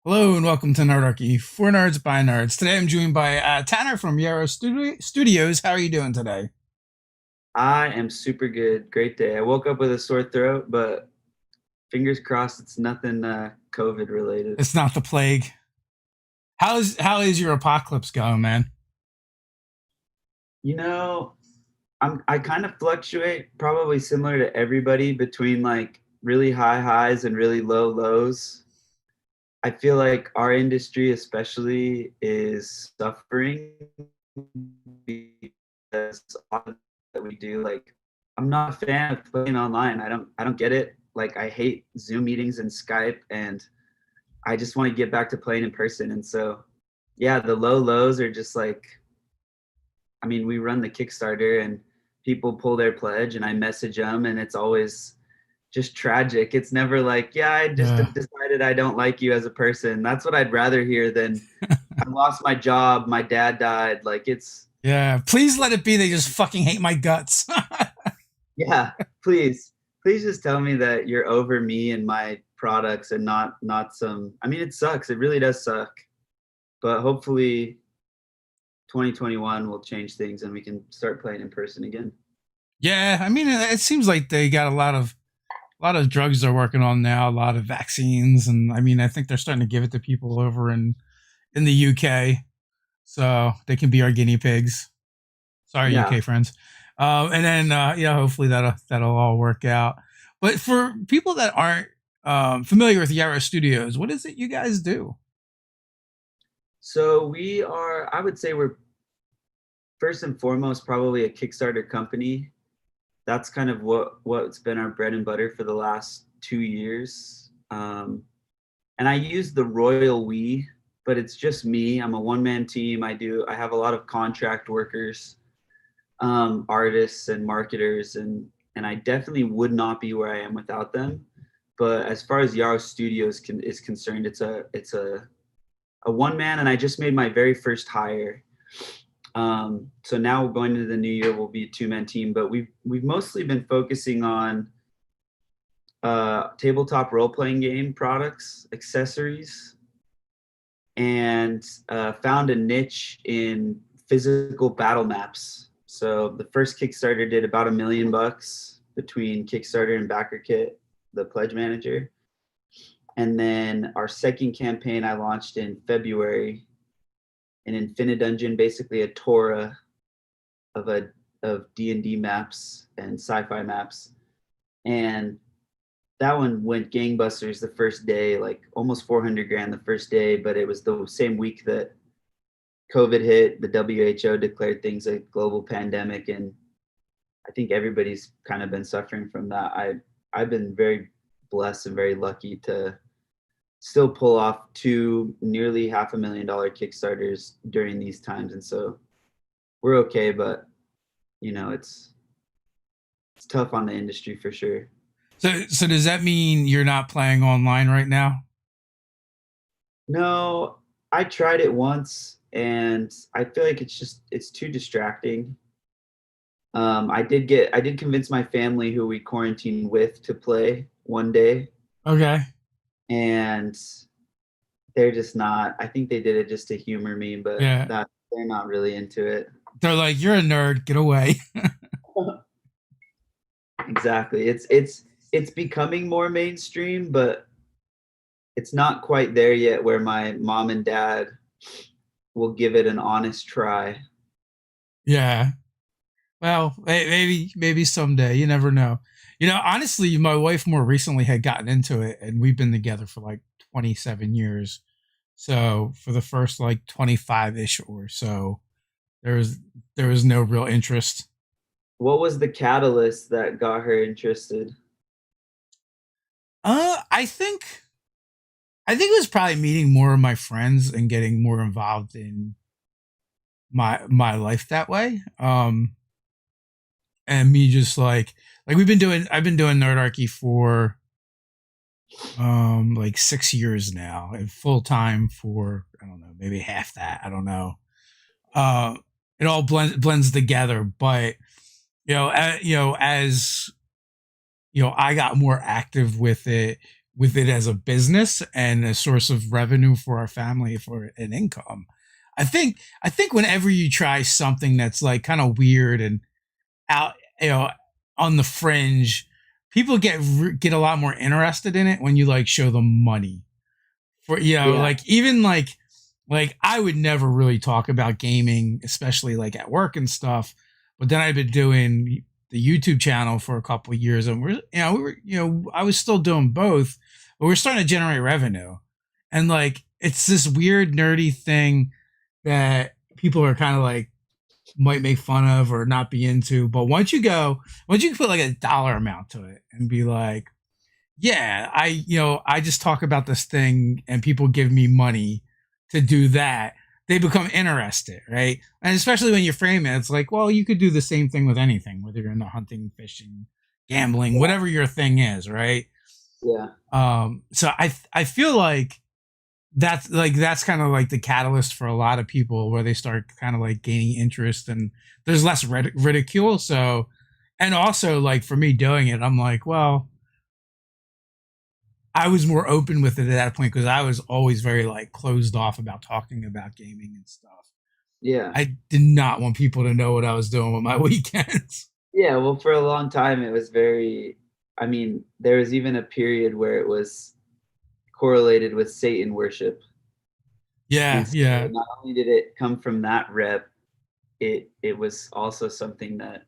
Hello and welcome to Nerdarchy for Nerds by Nerds. Today I'm joined by Tanner from Yarrow Studios. How are you doing today? I am super good. Great day. I woke up with a sore throat, but fingers crossed it's nothing COVID related. It's not the plague. How is your apocalypse going, man? You know, I kind of fluctuate, probably similar to everybody, between like really high highs and really low lows. I feel like our industry especially is suffering because all that we do, like I'm not a fan of playing online. I don't get it. Like I hate Zoom meetings and Skype, and I just want to get back to playing in person. And so, yeah, the low lows are just like, I mean, we run the Kickstarter and people pull their pledge and I message them and it's always just tragic. It's never like, yeah, I just Yeah. decided I don't like you as a person. That's what I'd rather hear than I lost my job, my dad died. Like it's, Yeah. Please let it be. They just fucking hate my guts. yeah, please, please just tell me that you're over me and my products and not some, I mean, it sucks. It really does suck. But hopefully 2021 will change things and we can start playing in person again. Yeah. I mean, it seems like they got a lot of drugs they're working on now, a lot of vaccines, and I mean, I think they're starting to give it to people over in the UK, so they can be our guinea pigs. Sorry, Yeah. UK friends. And then yeah, hopefully that'll all work out. But for people that aren't familiar with Yarrow Studios, what is it you guys do? So we are, I would say we're first and foremost probably a Kickstarter company. That's kind of what's been our bread and butter for the last 2 years. And I use the royal we, but it's just me. I'm a one-man team. I have a lot of contract workers, artists and marketers, and I definitely would not be where I am without them. But as far as Yarrow Studios is concerned, it's a one man, and I just made my very first hire. So now going into the new year, we'll be a two-man team, but we've mostly been focusing on tabletop role-playing game products, accessories, and found a niche in physical battle maps. So the first Kickstarter did about $1 million between Kickstarter and BackerKit, the pledge manager. And then our second campaign I launched in February, an Infinidungeon, basically a Torah of a of D&D maps and sci-fi maps. And that one went gangbusters the first day, like almost 400 grand the first day, but it was the same week that COVID hit. The WHO declared things a global pandemic, and I think everybody's kind of been suffering from that. I've been very blessed and very lucky to still pull off two nearly $500,000 Kickstarters during these times, and so we're okay. But you know, it's tough on the industry for sure. So does that mean you're not playing online right now? No, I tried it once, and I feel like it's too distracting. I did convince my family who we quarantined with to play one day, Okay. and they're just not. I think they did it just to humor me, but Yeah. that they're not really into it. They're like, you're a nerd. Get away. Exactly. It's becoming more mainstream, but it's not quite there yet where my mom and dad will give it an honest try. Yeah. Well, maybe someday. You never know. Honestly, my wife more recently had gotten into it, and we've been together for like 27 years. So for the first like 25 ish or so, there was there was no real interest. What was the catalyst that got her interested? I think it was probably meeting more of my friends and getting more involved in my life that way. And me just like I've been doing Nerdarchy for like 6 years now, and full time for I don't know, maybe half that. I don't know. Uh, it all blends together, but as I got more active with it, with it as a business and a source of revenue for our family for an income. I think whenever you try something that's like kind of weird and out, you know, on the fringe, people get a lot more interested in it when you like show them money. For Yeah, like even like I would never really talk about gaming, especially like at work and stuff. But then I've been doing the YouTube channel for a couple of years, and I was still doing both, but we're starting to generate revenue, and like it's this weird nerdy thing that people are kind of like might make fun of or not be into. But once you put like a dollar amount to it and be like, yeah, I just talk about this thing and people give me money to do that, they become interested, right? And especially when you frame it, it's like, well, you could do the same thing with anything, whether you're into hunting, fishing, gambling, yeah, whatever your thing is, right? yeah, So I feel like that's kind of like the catalyst for a lot of people where they start kind of like gaining interest and there's less ridicule. So, and also like for me doing it, I'm like, well, I was more open with it at that point because I was always very like closed off about talking about gaming and stuff. yeah, I did not want people to know what I was doing with my weekends. yeah. Well, for a long time, it was very. I mean, there was even a period where it was correlated with Satan worship, and Yeah, so yeah. not only did it come from that rep, it was also something that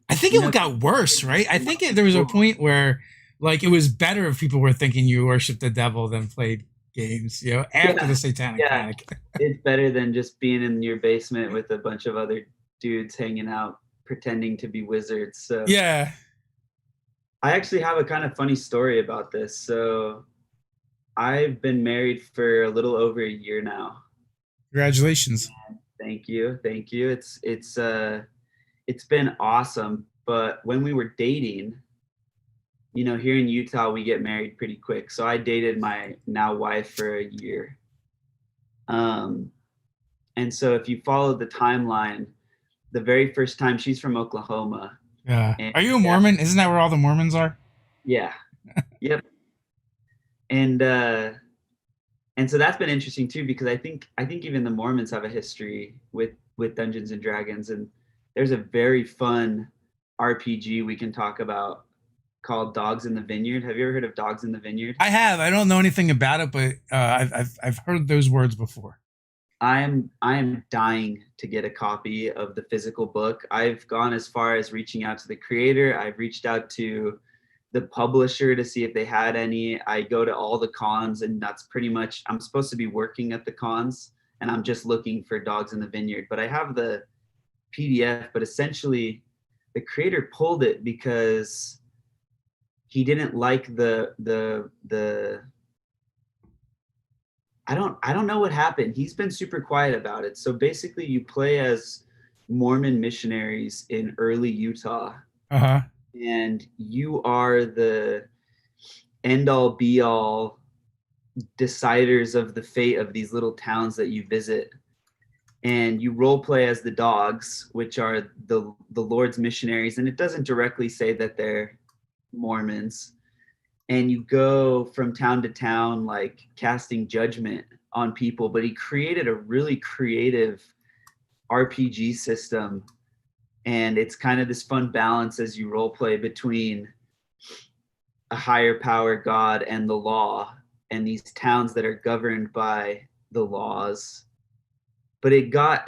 I think you it know got worse, right? I think there was a cool. point where like it was better if people were thinking you worshiped the devil than played games, after Yeah, the satanic yeah. panic. It's better than just being in your basement with a bunch of other dudes hanging out pretending to be wizards. So Yeah. I actually have a kind of funny story about this. So I've been married for a little over a year now. Congratulations. Thank you. Thank you. It's been awesome. But when we were dating, here in Utah we get married pretty quick. So I dated my now wife for a year. Um and so if you follow the timeline, the very first time she's from Oklahoma. Yeah. And Are you a yeah, Mormon? Isn't that where all the Mormons are? yeah, yep. And so that's been interesting too because I think even the Mormons have a history with Dungeons and Dragons, and there's a very fun RPG we can talk about called Dogs in the Vineyard. Have you ever heard of Dogs in the Vineyard? I have. I don't know anything about it, but I've heard those words before. I am dying to get a copy of the physical book. I've gone as far as reaching out to the creator. I've reached out to the publisher to see if they had any. I go to all the cons, and that's pretty much, I'm supposed to be working at the cons, and I'm just looking for Dogs in the Vineyard. But I have the PDF, but essentially the creator pulled it because he didn't like the I don't know what happened. He's been super quiet about it. So basically you play as Mormon missionaries in early Utah, Uh huh. and you are the end all be all deciders of the fate of these little towns that you visit. And you role play as the dogs, which are the Lord's missionaries, and it doesn't directly say that they're Mormons. And you go from town to town like casting judgment on people, but he created a really creative RPG system, and it's kind of this fun balance as you role play between a higher power god and the law and these towns that are governed by the laws. But it got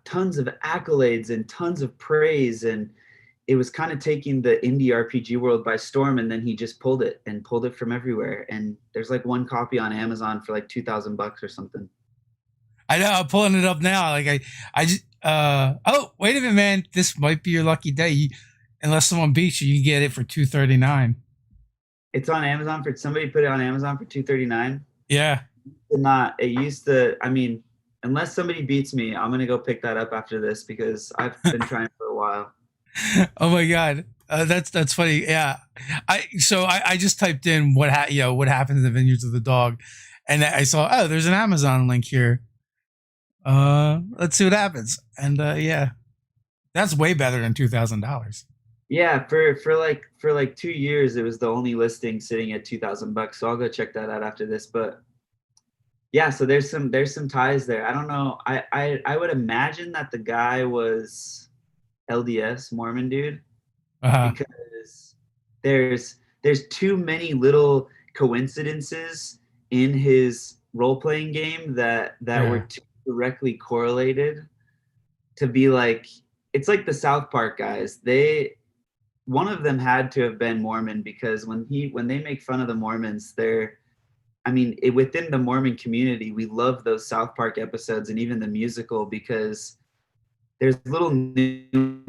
tons of accolades and tons of praise, and it was kind of taking the indie RPG world by storm. And then he just pulled it from everywhere. And there's like one copy on Amazon for like $2,000 or something. I know. I'm pulling it up now. Like I just. Oh, wait a minute, man. This might be your lucky day. Unless someone beats you, you get it for $239. It's on Amazon for somebody put it on Amazon for $239. Yeah. Not it used to. I mean, unless somebody beats me, I'm gonna go pick that up after this because I've been trying for a while. Oh my god, that's funny. Yeah, I just typed in what happened in the vineyards of the dog, and I saw there's an Amazon link here. Let's see what happens. And yeah, that's way better than $2,000. Yeah, for like 2 years, it was the only listing sitting at $2,000. So I'll go check that out after this. But yeah, so there's some ties there. I don't know. I would imagine that the guy was LDS Mormon dude Uh-huh. because there's too many little coincidences in his role playing game that were Yeah. too directly correlated to be like it's like the South Park guys. They one of them had to have been Mormon because when they make fun of the Mormons, they're I mean, within the Mormon community, we love those South Park episodes and even the musical because there's little nuances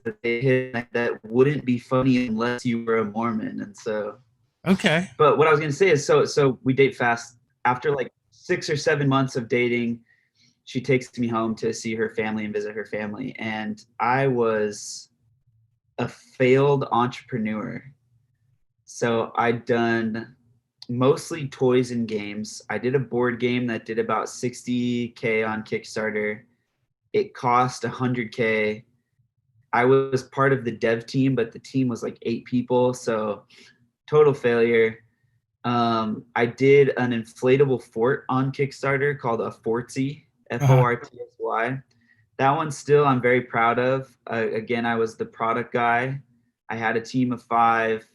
that they hit that wouldn't be funny unless you were a Mormon. And so, Okay. but what I was going to say is, so we date fast. After like 6 or 7 months of dating, she takes me home to see her family and visit her family. And I was a failed entrepreneur. So I'd done mostly toys and games. I did a board game that did about 60K on Kickstarter. It cost 100K. I was part of the dev team, but the team was like 8 people, so total failure. I did an inflatable fort on Kickstarter called a Fortsy, Uh-huh. Fortsy. That one still I'm very proud of. Again, I was the product guy. I had a team of 5.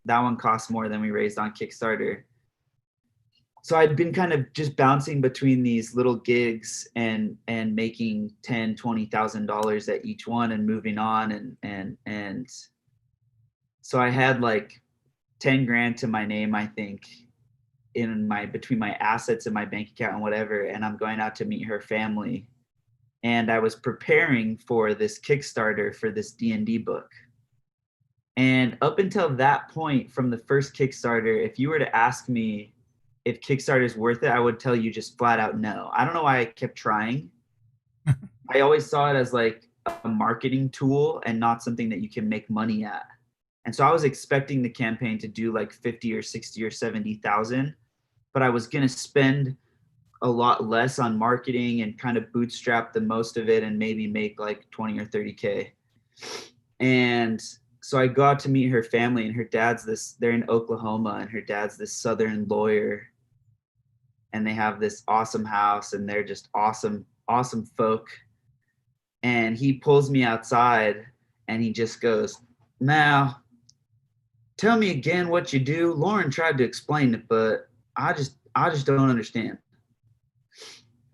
That one cost more than we raised on Kickstarter. So I'd been kind of just bouncing between these little gigs and making 10, $20,000 at each one and moving on and so I had like 10 grand to my name, I think, in my between my assets and my bank account and whatever. And I'm going out to meet her family. And I was preparing for this Kickstarter for this D&D book. And up until that point, from the first Kickstarter, if you were to ask me if Kickstarter is worth it, I would tell you just flat out no. I don't know why I kept trying. I always saw it as like a marketing tool and not something that you can make money at. And so I was expecting the campaign to do like 50 or 60 or 70,000, but I was going to spend a lot less on marketing and kind of bootstrap the most of it and maybe make like 20 or 30K. And so I got to meet her family, and her dad's they're in Oklahoma, and her dad's this Southern lawyer, and they have this awesome house, and they're just awesome folk. And he pulls me outside and he just goes, "Now, tell me again what you do. Lauren tried to explain it, but I just don't understand."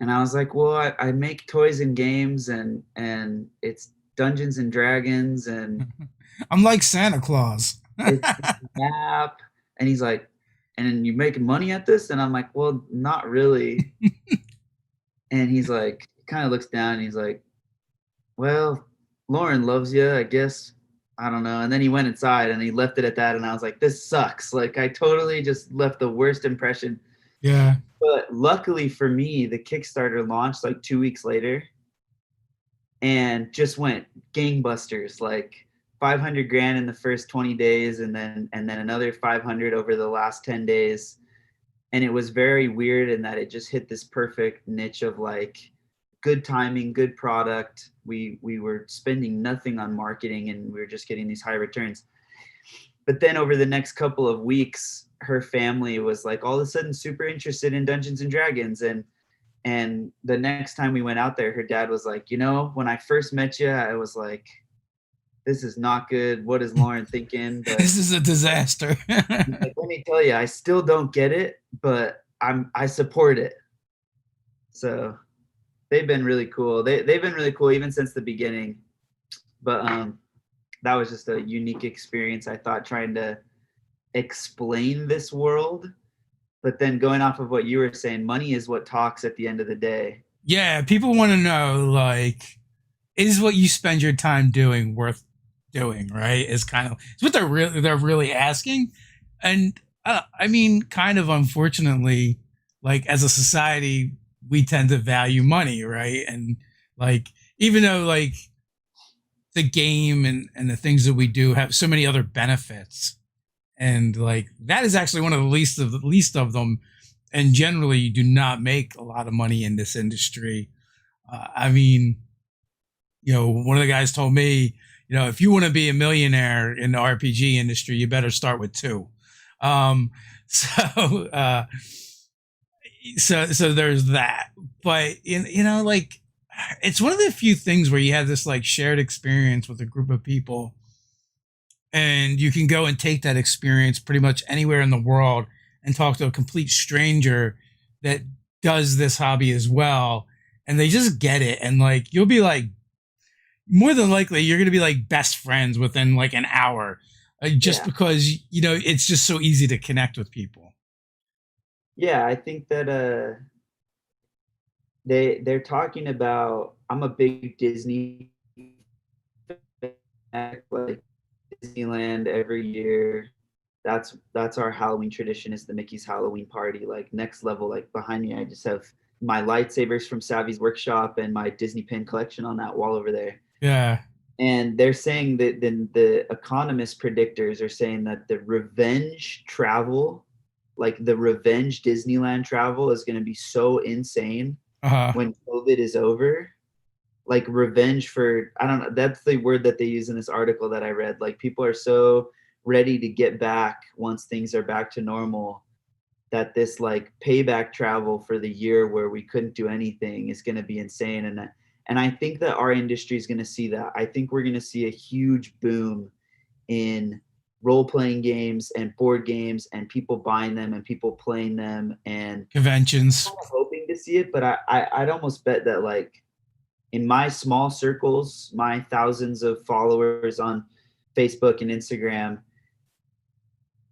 And I was like, "Well, I make toys and games, and it's Dungeons and Dragons, and I'm like Santa Claus. it's an app." And he's like, "And you making money at this?" And I'm like, "Well, not really." And he's like, kind of looks down and he's like, "Well, Lauren loves you, I guess. I don't know." And then he went inside and he left it at that. And I was like, "This sucks." Like, I totally just left the worst impression. Yeah. But luckily for me, the Kickstarter launched like 2 weeks later and just went gangbusters, like 500 grand in the first 20 days, and then another 500 over the last 10 days. And it was very weird in that it just hit this perfect niche of like good timing, good product. We were spending nothing on marketing and we were just getting these high returns. But then over the next couple of weeks, her family was like all of a sudden super interested in Dungeons and Dragons. And the next time we went out there, her dad was like, when I first met you, I was like, this is not good. What is Lauren thinking? But This is a disaster. he's like, let me tell you, I still don't get it, but I support it. So they've been really cool. They've been really cool even since the beginning. But that was just a unique experience, I thought, trying to explain this world. But then going off of what you were saying, money is what talks at the end of the day. Yeah, people want to know, like, is what you spend your time doing worth doing, right? Is kind of it's what they're really asking. And I mean, kind of unfortunately, like as a society, we tend to value money, right? And like even though like the game and the things that we do have so many other benefits, and like that is actually one of the least of them. And generally, you do not make a lot of money in this industry. I mean, one of the guys told me, if you want to be a millionaire in the RPG industry, you better start with two. Um, so, so there's that. But like it's one of the few things where you have this like shared experience with a group of people, and you can go and take that experience pretty much anywhere in the world and talk to a complete stranger that does this hobby as well, and they just get it, and like you'll be like more than likely you're gonna be like best friends within like an hour, just Yeah. because it's just so easy to connect with people. Yeah, I think that they're talking about, I'm a big Disney fan, like Disneyland every year. That's our Halloween tradition, is the Mickey's Halloween party. Like next level, like behind me I just have my lightsabers from Savvy's workshop and my Disney pin collection on that wall over there. Yeah. And they're saying that the economist predictors are saying that the revenge travel, like the revenge Disneyland travel, is going to be so insane Uh-huh. when COVID is over. Like revenge for, I don't know, that's the word that they use in this article that I read. Like people are so ready to get back once things are back to normal, that this like payback travel for the year where we couldn't do anything is going to be insane. And I think that our industry is going to see that. I think we're going to see a huge boom in role playing games and board games, and people buying them and people playing them. And Conventions. I'm hoping to see it, but I'd almost bet that like in my small circles, my thousands of followers on Facebook and Instagram,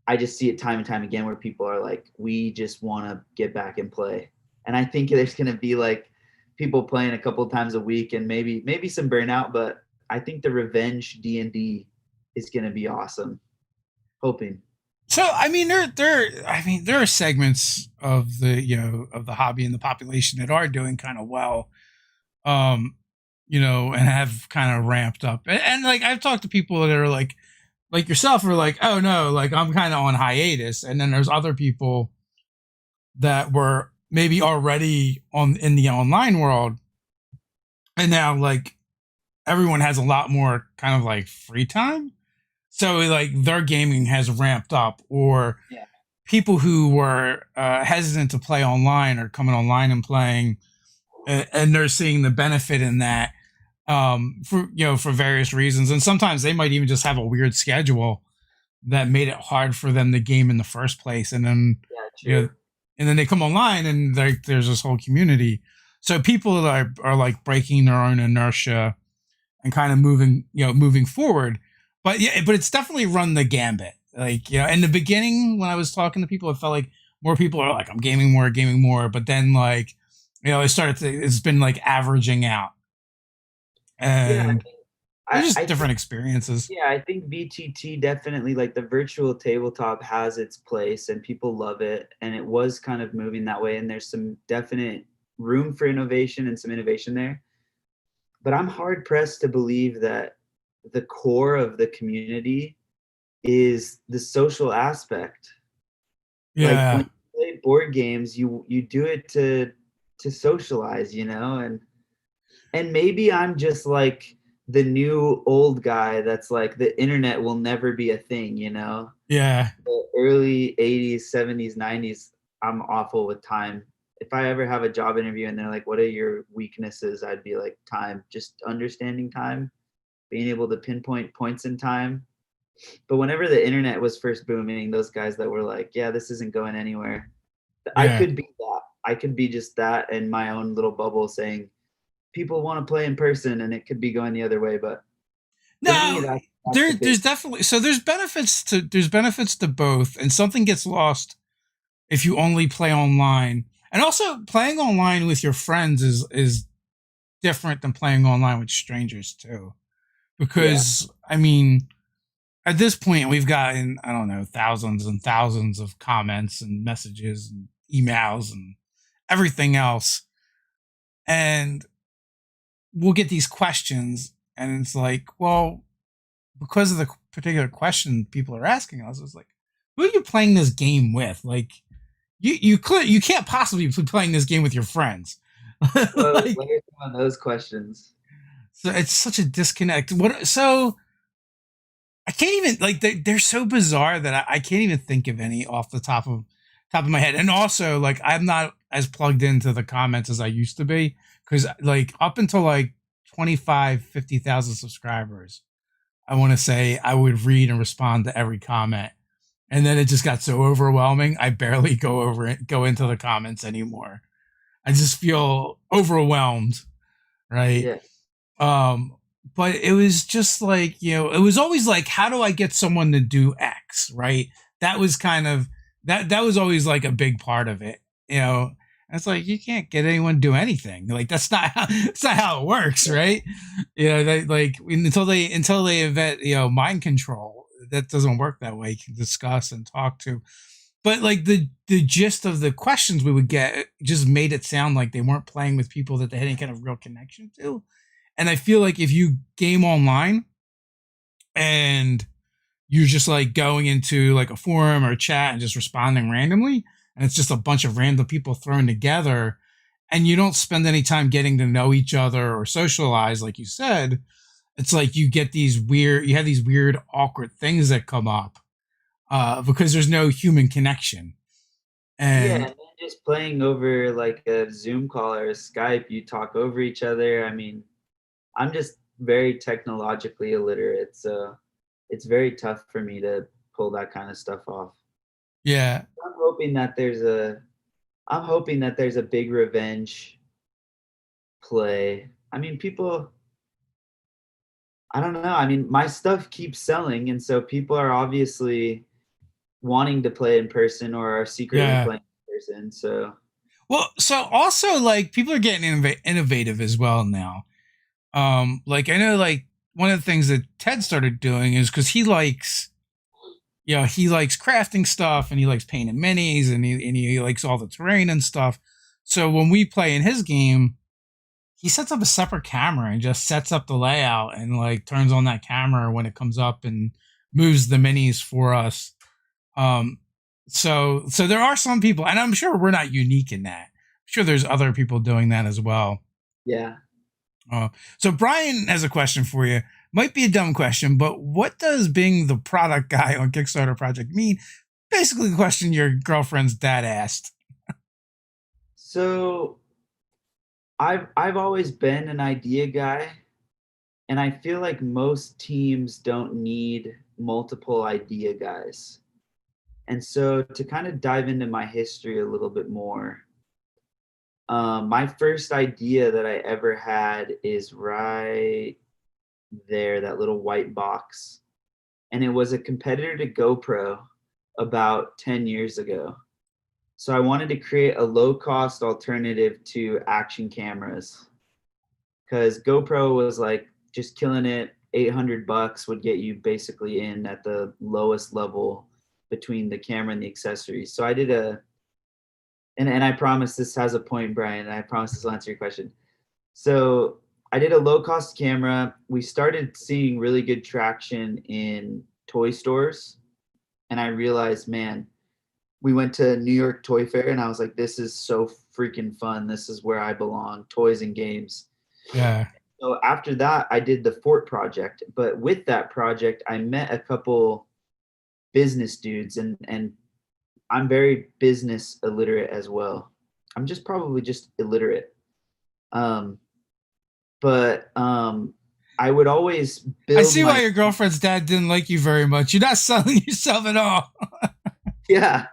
I just see it time and time again where people are like, we just want to get back and play. And I think there's going to be like people playing a couple of times a week, and maybe some burnout, but I think the revenge D&D is going to be awesome. Hoping. So I mean, there are segments of the of the hobby and the population that are doing kind of well, um, and have kind of ramped up. And like I've talked to people that are like yourself, are like, oh no, like I'm kind of on hiatus, and then there's other people that were maybe already on in the online world, and now like everyone has a lot more kind of like free time, so like their gaming has ramped up, or Yeah. people who were hesitant to play online are coming online and playing, and they're seeing the benefit in that, for for various reasons, and sometimes they might even just have a weird schedule that made it hard for them to game in the first place, and then Yeah, you know true. and then they come online and there's this whole community, so people are like breaking their own inertia and kind of moving forward. But yeah, but it's definitely run the gambit. Like in the beginning when I was talking to people, it felt like more people are like, I'm gaming more. But then like it's been like averaging out, Yeah, and they're just I think different experiences. yeah, I think VTT definitely, like the virtual tabletop has its place and people love it, and it was kind of moving that way, and there's some definite room for innovation and some innovation there. But I'm hard pressed to believe that the core of the community is the social aspect. Like when Yeah, you play board games, you do it to socialize, and maybe I'm just like the new old guy that's like the internet will never be a thing. yeah, The early 80s, 70s, 90s, I'm awful with time. If I ever have a job interview and they're like, what are your weaknesses? I'd be like, time, just understanding time, being able to pinpoint points in time. But whenever the internet was first booming, those guys that were like, yeah, this isn't going anywhere, I yeah. could be that. I could be just that in my own little bubble saying people want to play in person, and it could be going the other way. But for me, No, that's the big. there's definitely, so there's benefits to both, and something gets lost if you only play online. And also playing online with your friends is different than playing online with strangers too. Yeah. Because I mean, at this point we've gotten, I don't know, thousands and thousands of comments and messages and emails and everything else. And we'll get these questions, and it's like, well, because of the particular question people are asking us, it's like, who are you playing this game with? Like, you can't possibly be playing this game with your friends. What Like, are some of those questions? so it's such a disconnect. What so? I can't even like they're so bizarre that I can't even think of any off the top of my head. And also, like, I'm not as plugged into the comments as I used to be because like up until like 25, 50,000 subscribers, I want to say I would read and respond to every comment. And then it just got so overwhelming, I barely go into the comments anymore. I just feel overwhelmed, right? Yeah. Um, but it was just like, it was always like, how do I get someone to do X, right? That was kind of that was always like a big part of it, you know. And it's like you can't get anyone to do anything. Like that's not how that's not how it works, right? They, like until they invent, mind control, that doesn't work that way. You can discuss and talk to, but like the gist of the questions we would get just made it sound like they weren't playing with people that they had any kind of real connection to. And I feel like if you game online and you're just like going into like a forum or a chat and just responding randomly, and it's just a bunch of random people thrown together, and you don't spend any time getting to know each other or socialize, like you said, it's like you have these weird, awkward things that come up because there's no human connection. Yeah, and And then just playing over like a Zoom call or a Skype, you talk over each other. I mean, I'm just very technologically illiterate, so it's very tough for me to pull that kind of stuff off. yeah, I'm hoping that there's a I'm hoping that there's a big revenge play. I mean, people, I don't know. I mean, my stuff keeps selling, and so people are obviously wanting to play in person or are secretly yeah. playing in person. So, Well, so also like people are getting innovative as well now. Like I know like one of the things that Ted started doing is because he likes crafting stuff and he likes painting minis and he likes all the terrain and stuff. So when we play in his game, he sets up a separate camera and just sets up the layout and like turns on that camera when it comes up and moves the minis for us. Um, so there are some people, and I'm sure we're not unique in that. I'm sure there's other people doing that as well. yeah. Uh, so Brian has a question for you. Might be a dumb question, but what does being the product guy on Kickstarter project mean? Basically, the question your girlfriend's dad asked. So, I've always been an idea guy, and I feel like most teams don't need multiple idea guys. And so to kind of dive into my history a little bit more, my first idea that I ever had is right there, that little white box. And it was a competitor to GoPro about 10 years ago. So I wanted to create a low cost alternative to action cameras because GoPro was like just killing it. $800 would get you basically in at the lowest level between the camera and the accessories. So I did and I promise this has a point, Brian. And I promise this will answer your question. So I did a low cost camera. We started seeing really good traction in toy stores. And I realized, man, we went to New York Toy Fair and I was like, this is so freaking fun. This is where I belong, toys and games. Yeah, So after that, I did the Fort project. But with that project, I met a couple business dudes and I'm very business illiterate as well. I'm just probably just illiterate. Um, but I would always I build see why my your girlfriend's dad didn't like you very much. You're not selling yourself at all. yeah.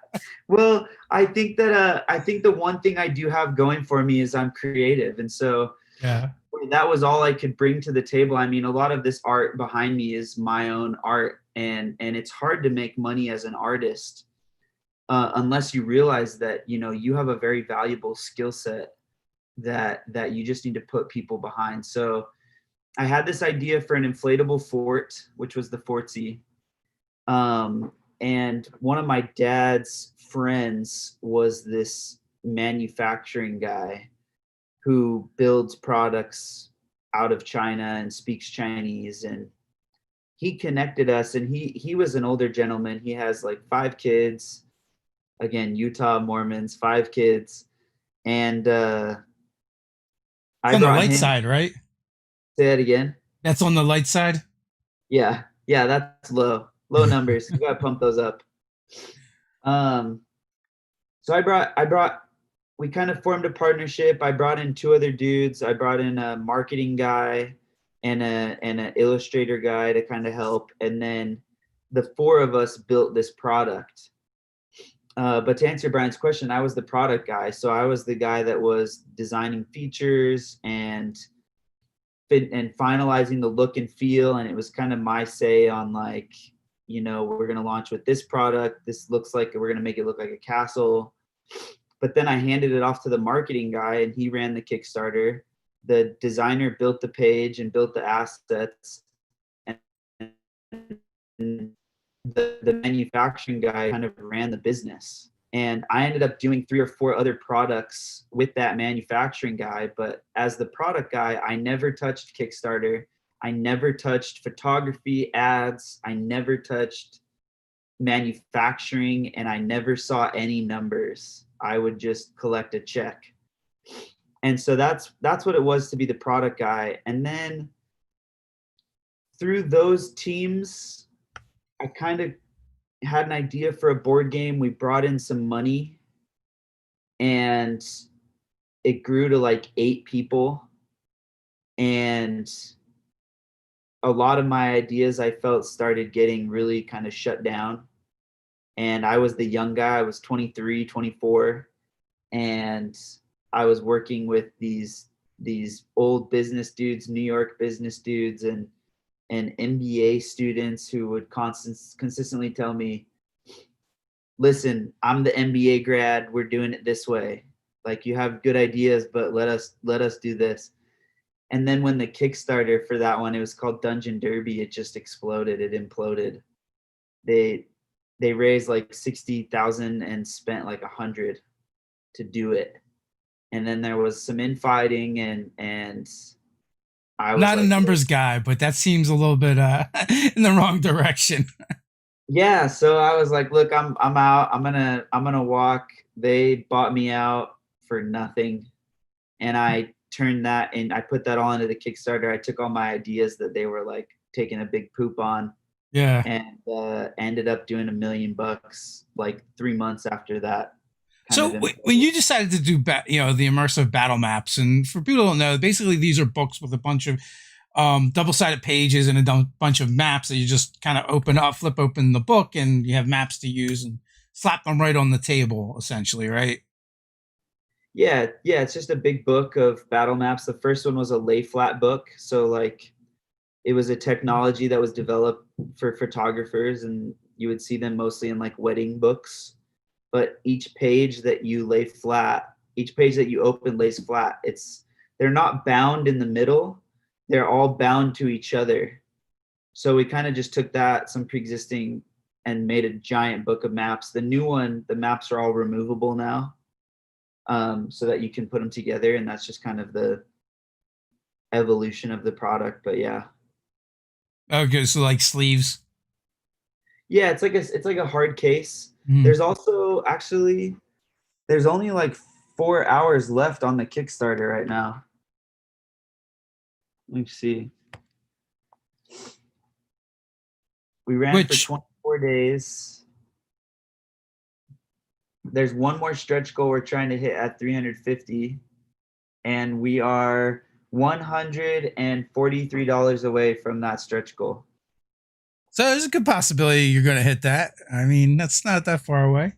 Well, I think the one thing I do have going for me is I'm creative, and so Yeah, that was all I could bring to the table. I mean, a lot of this art behind me is my own art, and it's hard to make money as an artist unless you realize that you have a very valuable skill set that you just need to put people behind. So I had this idea for an inflatable fort, which was the Fortsy. And one of my dad's friends was this manufacturing guy who builds products out of China and speaks Chinese. And he connected us, and he was an older gentleman. He has like 5 kids. Again, Utah Mormons, 5 kids. And it's I on the brought light him. side, right? Say that again. That's on the light side. Yeah. Yeah, that's low numbers. You gotta pump those up. Um, so I brought we kind of formed a partnership. I brought in two other dudes. I brought in a marketing guy and an illustrator guy to kind of help, and then the four of us built this product. But to answer Brian's question, I was the product guy, so I was the guy that was designing features and finalizing the look and feel, and it was kind of my say on like, we're going to launch with this product, this looks like, we're going to make it look like a castle. But then I handed it off to the marketing guy and he ran the Kickstarter. The designer built the page and built the assets, and the manufacturing guy kind of ran the business. And I ended up doing 3 or 4 other products with that manufacturing guy. But as the product guy, I never touched Kickstarter. I never touched photography, ads. I never touched manufacturing, and I never saw any numbers. I would just collect a check. And so that's what it was to be the product guy. And then through those teams, I kind of had an idea for a board game. We brought in some money and it grew to like 8 people. And a lot of my ideas I felt started getting really kind of shut down. And I was the young guy. I was 23, 24. And I was working with these old business dudes, New York business dudes, and MBA students who would consistently tell me, listen, I'm the MBA grad. We're doing it this way. Like, you have good ideas, but let us do this. And then when the Kickstarter for that one, it was called Dungeon Derby, it just exploded. It imploded. They raised like 60,000 and spent like 100 to do it. And then there was some infighting, and I was Not a like, numbers guy, but that seems a little bit in the wrong direction. yeah. So I was like, look, I'm out. I'm gonna walk. They bought me out for nothing, and I turned that and I put that all into the Kickstarter. I took all my ideas that they were like taking a big poop on, Yeah. and ended up doing $1 million like 3 months after that. Kind of So when you decided to do, the immersive battle maps, and for people who don't know, basically these are books with a bunch of double-sided pages and a bunch of maps that you just kind of flip open the book, and you have maps to use and slap them right on the table, essentially, right? Yeah, it's just a big book of battle maps. The first one was a lay flat book, so like it was a technology that was developed for photographers, and you would see them mostly in like wedding books. But each page that you lay flat, each page that you open lays flat. They're not bound in the middle. They're all bound to each other. So we kind of just took that, some pre-existing, and made a giant book of maps. The new one, the maps are all removable now, so that you can put them together, and that's just kind of the evolution of the product. But yeah. Okay, so like sleeves. Yeah, it's like a hard case. Mm. There's also actually there's only like 4 hours left on the Kickstarter right now. Let me see. We ran for Which 24 days. There's one more stretch goal we're trying to hit at 350, and we are $143 away from that stretch goal. So there's a good possibility you're going to hit that. I mean, that's not that far away.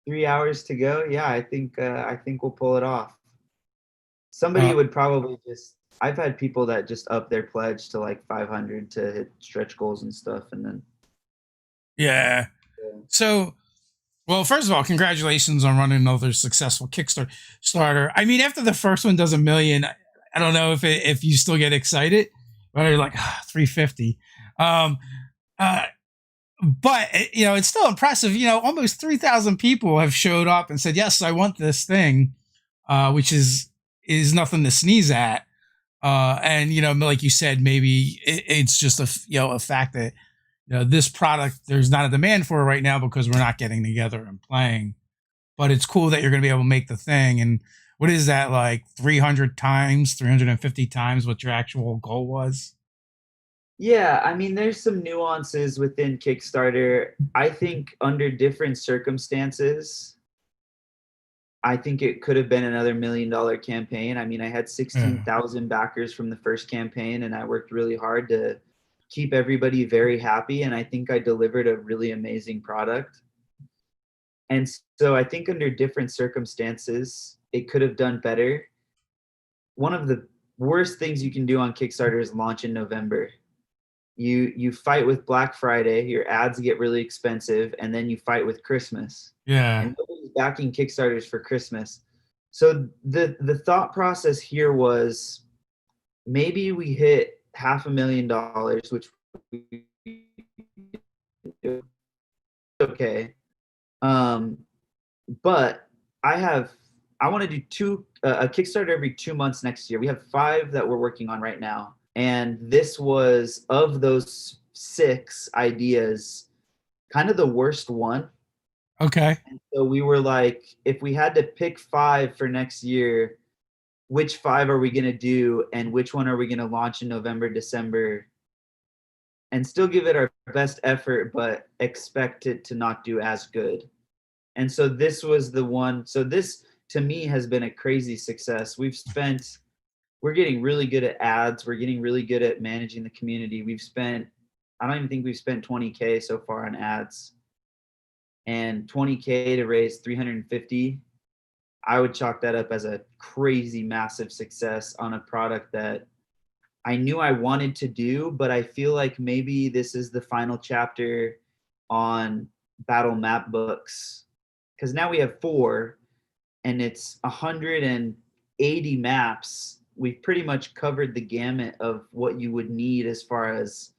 3 hours to go. Yeah, I think we'll pull it off. Somebody Uh, would probably just. I've had people that just up their pledge to like 500 to hit stretch goals and stuff, and then. yeah. So, well, first of all, congratulations on running another successful Kickstarter. I mean, after the first one does 1 million, I don't know if you still get excited, but you're like 350. Um, uh, but it's still impressive. Almost 3,000 people have showed up and said, "Yes, I want this thing," which is nothing to sneeze at. And like you said, maybe it's just a fact that this product, there's not a demand for it right now because we're not getting together and playing. But it's cool that you're going to be able to make the thing. And what is that, like 350 times what your actual goal was? Yeah, I mean, there's some nuances within Kickstarter. I think under different circumstances, I think it could have been another $1 million campaign. I mean, I had Yeah. 16,000 backers from the first campaign, and I worked really hard to keep everybody very happy. And I think I delivered a really amazing product. And so I think under different circumstances, it could have done better. One of the worst things you can do on Kickstarter is launch in November. You fight with Black Friday, your ads get really expensive, and then you fight with Christmas. Yeah. And nobody's backing Kickstarters for Christmas. So the thought process here was maybe we hit $500,000, which we okay. Um, but I want to do a Kickstarter every 2 months next year. We have 5 that we're working on right now, and this was, of those 6 ideas, kind of the worst one. Okay. And so we were like, if we had to pick 5 for next year, which 5 are we going to do, and which one are we going to launch in November, December, and still give it our best effort, but expect it to not do as good. And so this was the one. So this to me has been a crazy success. We're getting really good at ads. We're getting really good at managing the community. I don't even think we've spent 20K so far on ads, and 20K to raise 350. I would chalk that up as a crazy massive success on a product that I knew I wanted to do, but I feel like maybe this is the final chapter on battle map books, because now we have 4 and it's 180 maps. We've pretty much covered the gamut of what you would need as far as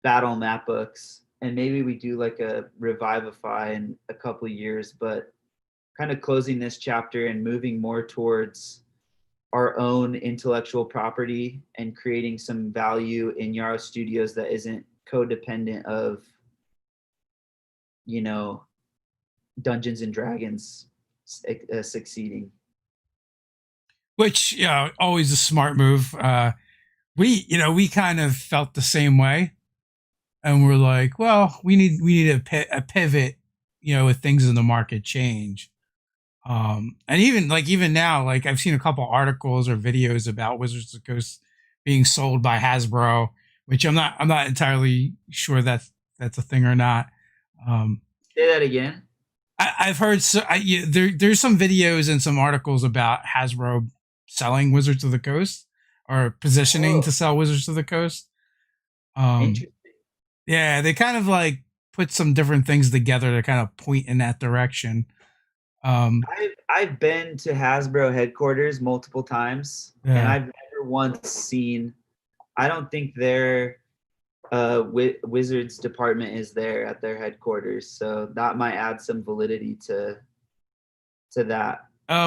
battle map books. And maybe we do like a Revivify in a couple of years, but kind of closing this chapter and moving more towards our own intellectual property and creating some value in Yarrow Studios that isn't codependent of, you know, Dungeons and Dragons succeeding. Which, always a smart move. We kind of felt the same way, and we're like, well, we need a pivot, with things in the market change. And even now, like I've seen a couple articles or videos about Wizards of the Coast being sold by Hasbro, which I'm not entirely sure that's a thing or not. Um, Say that again. I've heard there's some videos and some articles about Hasbro selling Wizards of the Coast or positioning to Oh, sell Wizards of the Coast. Um, interesting. yeah, they kind of like put some different things together to kind of point in that direction. Um, I've been to Hasbro headquarters multiple times, and yeah. I've never once seen. I don't think their Wizards department is there at their headquarters, so that might add some validity to that.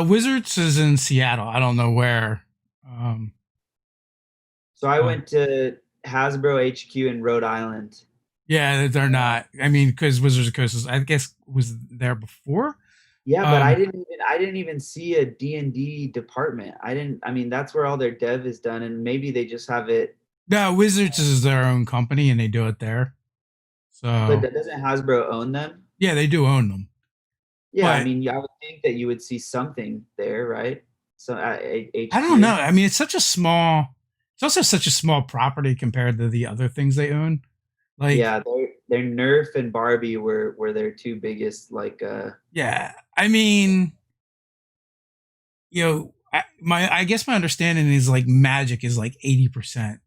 Wizards is in Seattle. I don't know where. Um, So I uh, went to Hasbro HQ in Rhode Island. yeah, they're not. I mean, because Wizards of the Coast I guess, was there before. Yeah, but Um, I didn't even see a D&D department. I mean, that's where all their dev is done, and maybe they just have it. no, Wizards is their own company and they do it there. But So doesn't Hasbro own them? yeah, they do own them. Yeah, I But mean, I would think that you would see something there, right? So at I don't know. HQ. I mean, it's also such a small property compared to the other things they own. Like, Yeah, their Nerf and Barbie were their 2 biggest, like, yeah, I mean, I guess my understanding is like Magic is like 80%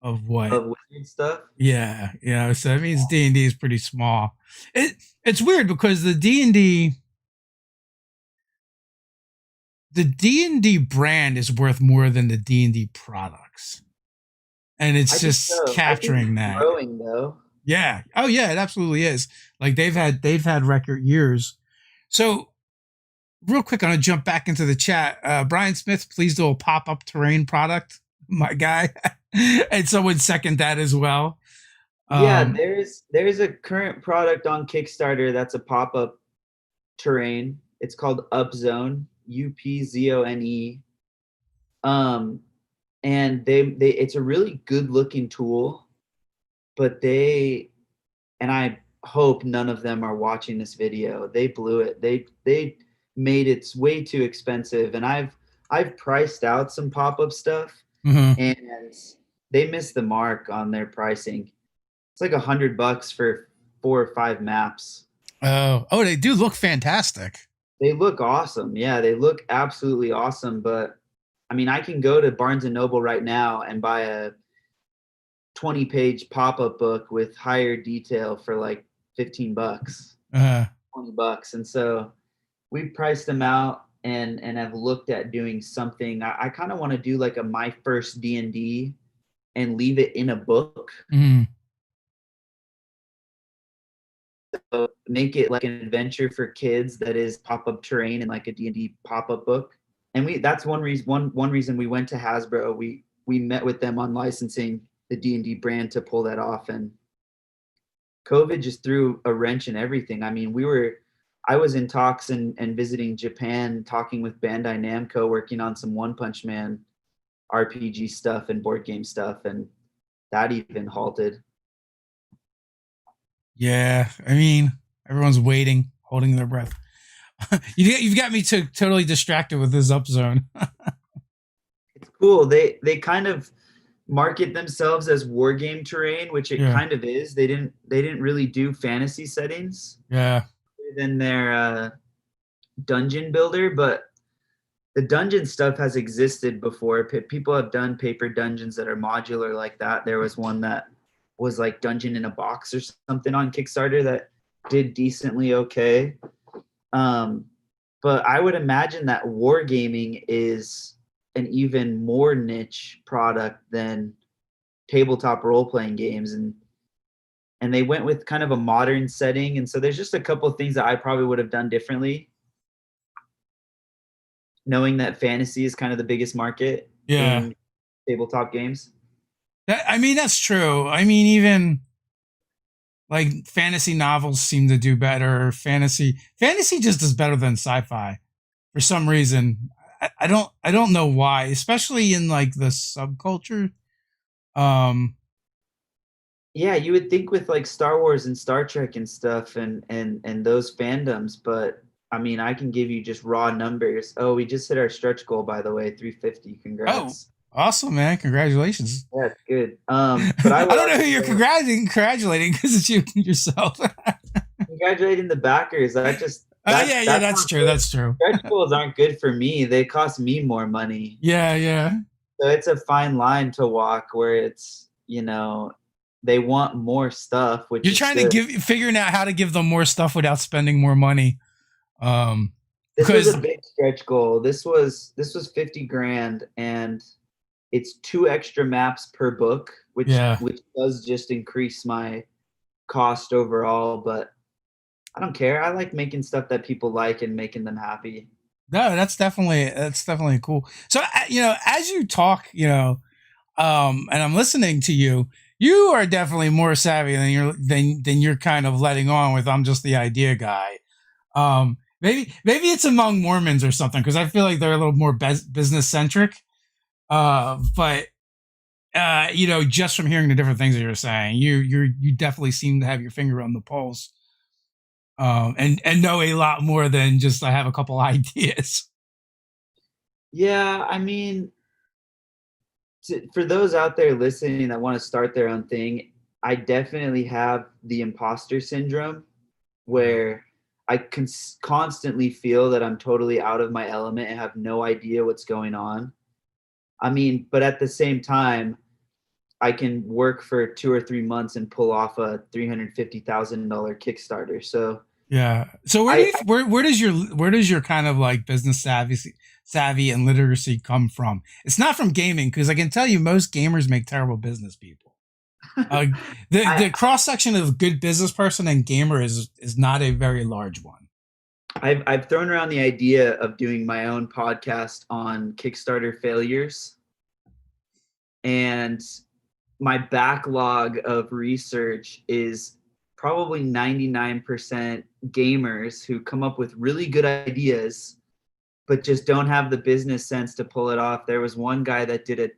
of what. of Wizard stuff. Yeah, so that means D&D is pretty small. It's weird because the D&D brand is worth more than the D&D products. And I it's think just so. I think it's capturing that. growing though. Yeah. Oh yeah, it absolutely is. Like they've had record years. So real quick, I'm gonna jump back into the chat. Brian Smith, please do a pop-up terrain product, my guy. And someone second that as well. Yeah, Um, there's a current product on Kickstarter that's a pop-up terrain. It's called Upzone, Upzone. Um, and they it's a really good looking tool, but and I hope none of them are watching this video. They blew it. They made it way too expensive, and I've priced out some pop-up stuff, Hmm. and they missed the mark on their pricing. It's like $100 for 4 or 5 maps. Oh, they do look fantastic. They look awesome. Yeah, they look absolutely awesome. But I mean, I can go to Barnes and Noble right now and buy a 20-page pop-up book with higher detail for like $15, Uh, $20. And so we priced them out and have looked at doing something. I kind of want to do like a my first D&D and leave it in a book. mm, So make it like an adventure for kids that is pop-up terrain and like a D&D pop-up book. And that's one reason we went to Hasbro. We met with them on licensing the D&D brand to pull that off, and COVID just threw a wrench in everything. I mean, I was in talks and visiting Japan, talking with Bandai Namco, working on some One Punch Man RPG stuff and board game stuff, and that even halted. yeah, I mean, everyone's waiting, holding their breath. You've got me totally distracted with this up zone. It's cool. They kind of market themselves as war game terrain, which it Yeah, kind of is. They didn't really do fantasy settings yeah, than their dungeon builder, but the dungeon stuff has existed before. People have done paper dungeons that are modular like that. There was one that was like Dungeon in a Box or something on Kickstarter that did decently okay. Um, but I would imagine that wargaming is an even more niche product than tabletop role playing games, and they went with kind of a modern setting. And so there's just a couple of things that I probably would have done differently, knowing that fantasy is kind of the biggest market yeah. in tabletop games. I mean, that's true. I mean, even like fantasy novels seem to do better. Fantasy just does better than sci-fi for some reason. I don't know why, especially in like the subculture. Um, Yeah, you would think with like Star Wars and Star Trek and stuff and those fandoms, but I mean, I can give you just raw numbers. Oh, we just hit our stretch goal, by the way, 350. oh, Congrats. awesome, man! Congratulations. Yeah, it's good. But I I would don't know also who you're say congratulating because it's you yourself. congratulating the backers. Oh yeah, yeah, That's that's not true. good. That's true. Stretch goals aren't good for me. They cost me more money. Yeah, yeah. So it's a fine line to walk where it's, they want more stuff, which You're is trying to good. figuring out how to give them more stuff without spending more money. Um, This was because a big stretch goal. This was 50 grand, and it's 2 extra maps per book, which yeah, which does just increase my cost overall, but I don't care. I like making stuff that people like and making them happy. no, that's definitely cool. So as you talk, and I'm listening to you, you are definitely more savvy than you're kind of letting on with. I'm just the idea guy. Maybe it's among Mormons or something because I feel like they're a little more business centric. But just from hearing the different things that you're saying, you definitely seem to have your finger on the pulse, and know a lot more than just I have a couple ideas. Yeah, I mean, for those out there listening that want to start their own thing, I definitely have the imposter syndrome Yeah, where I constantly feel that I'm totally out of my element and have no idea what's going on. I mean, but at the same time, I can work for 2 or 3 months and pull off a $350,000 Kickstarter. So yeah. So I where does your kind of like business savvy and literacy come from? It's not from gaming because I can tell you most gamers make terrible business people. Uh, the I cross section of good business person and gamer is not a very large one. I've thrown around the idea of doing my own podcast on Kickstarter failures, and my backlog of research is probably 99% gamers who come up with really good ideas but just don't have the business sense to pull it off. There was one guy that did a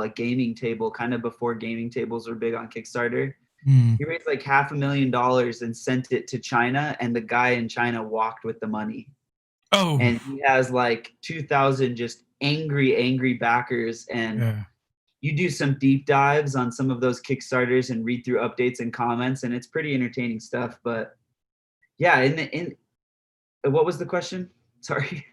gaming table, kind of before gaming tables were big on Kickstarter. Hmm. He raised like $500,000 and sent it to China, and the guy in China walked with the money. Oh, And he has like 2,000 just angry backers. And yeah. you do some deep dives on some of those Kickstarters and read through updates and comments, and it's pretty entertaining stuff. But yeah, in what was the question? Sorry.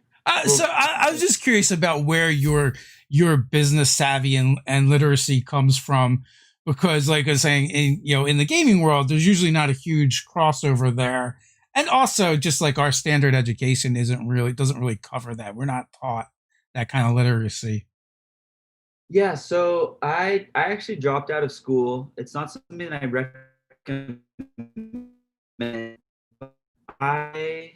So Well, I was just curious about where your business savvy and literacy comes from, because, like I was saying, in the gaming world, there's usually not a huge crossover there, and also just like our standard education doesn't really cover that. We're not taught that kind of literacy. yeah, so I actually dropped out of school. It's not something that I recommend. I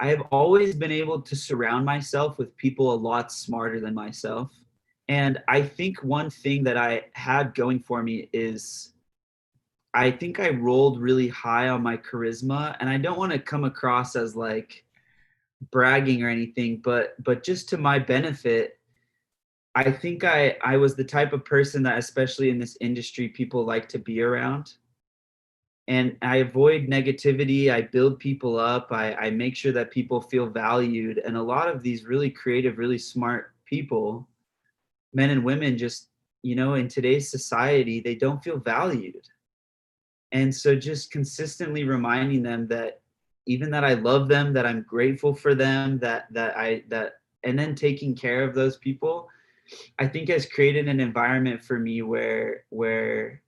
I have always been able to surround myself with people a lot smarter than myself. And I think one thing that I had going for me is I think I rolled really high on my charisma, and I don't want to come across as like bragging or anything, but just to my benefit, I think I was the type of person that, especially in this industry, people like to be around. And I avoid negativity. I build people up. I make sure that people feel valued. And a lot of these really creative, really smart people, men and women, just, in today's society, they don't feel valued. And so just consistently reminding them that even that I love them, that I'm grateful for them, and then taking care of those people, I think has created an environment for me where